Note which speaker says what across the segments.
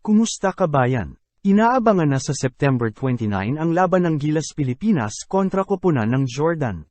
Speaker 1: Kumusta kabayan? Inaabangan na sa September 29 ang laban ng Gilas Pilipinas kontra koponan ng Jordan.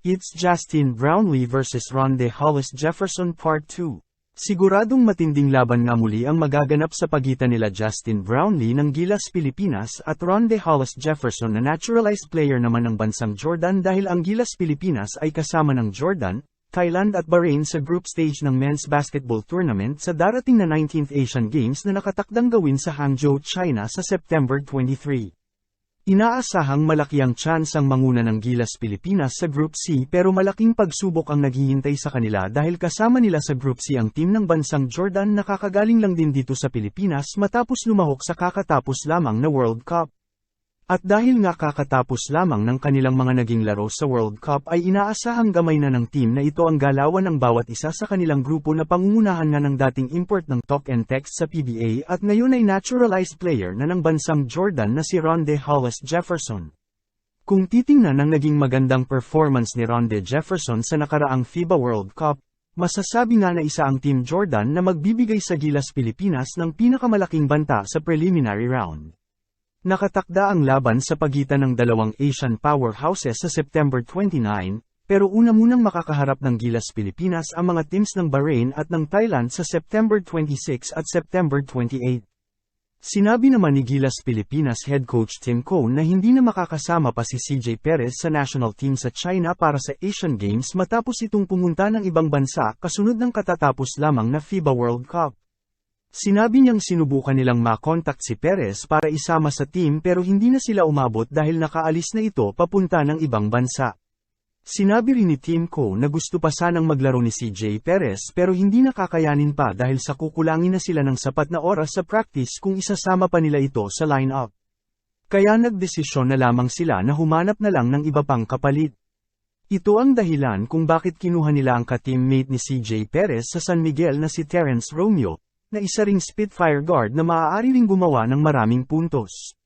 Speaker 1: It's Justin Brownlee vs Ronde Hollis Jefferson Part 2. Siguradong matinding laban nga muli ang magaganap sa pagitan nila Justin Brownlee ng Gilas Pilipinas at Ronde Hollis Jefferson na naturalized player naman ng bansang Jordan dahil ang Gilas Pilipinas ay kasama ng Jordan, Thailand at Bahrain sa group stage ng men's basketball tournament sa darating na 19th Asian Games na nakatakdang gawin sa Hangzhou, China sa September 23. Inaasahang malaki ang chance ang manguna ng Gilas Pilipinas sa Group C pero malaking pagsubok ang naghihintay sa kanila dahil kasama nila sa Group C ang team ng bansang Jordan na kakagaling lang din dito sa Pilipinas matapos lumahok sa kakatapos lamang na World Cup. At dahil nga kakatapos lamang ng kanilang mga naging laro sa World Cup ay inaasahang gamay na ng team na ito ang galawan ng bawat isa sa kanilang grupo na pangungunahan nga ng dating import ng Talk and Text sa PBA at ngayon ay naturalized player na ng bansang Jordan na si Ronde Hollis Jefferson. Kung titingnan ang naging magandang performance ni Ronde Jefferson sa nakaraang FIBA World Cup, masasabi nga na isa ang Team Jordan na magbibigay sa Gilas Pilipinas ng pinakamalaking banta sa preliminary round. Nakatakda ang laban sa pagitan ng dalawang Asian powerhouses sa September 29, pero una munang makakaharap ng Gilas Pilipinas ang mga teams ng Bahrain at ng Thailand sa September 26 at September 28. Sinabi naman ni Gilas Pilipinas head coach Tim Cone na hindi na makakasama pa si CJ Perez sa national team sa China para sa Asian Games matapos itong pumunta ng ibang bansa kasunod ng katatapos lamang na FIBA World Cup. Sinabi niyang sinubukan nilang makontak si Perez para isama sa team pero hindi na sila umabot dahil nakaalis na ito papunta ng ibang bansa. Sinabi rin ni Tim Cone na gusto pa sanang maglaro ni CJ Perez pero hindi nakakayanin pa dahil sa kukulangin na sila ng sapat na oras sa practice kung isasama pa nila ito sa lineup. Kaya nagdesisyon na lamang sila na humanap na lang ng iba pang kapalit. Ito ang dahilan kung bakit kinuha nila ang ka-teammate ni CJ Perez sa San Miguel na si Terence Romeo, na isa ring Spitfire guard na maaari ring gumawa ng maraming puntos.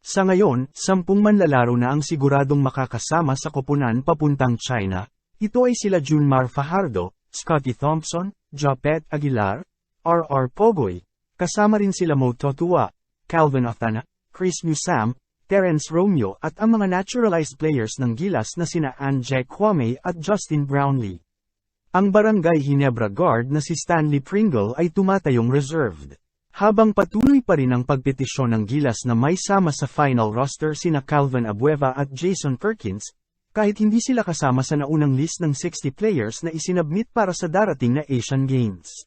Speaker 1: Sa ngayon, 10 manlalaro na ang siguradong makakasama sa koponan papuntang China. Ito ay sila Junmar Fajardo, Scotty Thompson, Japet Aguilar, R.R. Pogoy, kasama rin sila Mo Totua, Calvin Athana, Chris Newsam, Terence Romeo at ang mga naturalized players ng Gilas na sina Anjay Kwame at Justin Brownlee. Ang Barangay Ginebra guard na si Stanley Pringle ay tumatayong reserved. Habang patuloy pa rin ang pagpetisyon ng Gilas na may sama sa final roster sina Calvin Abueva at Jason Perkins, kahit hindi sila kasama sa naunang list ng 60 players na isinabmit para sa darating na Asian Games.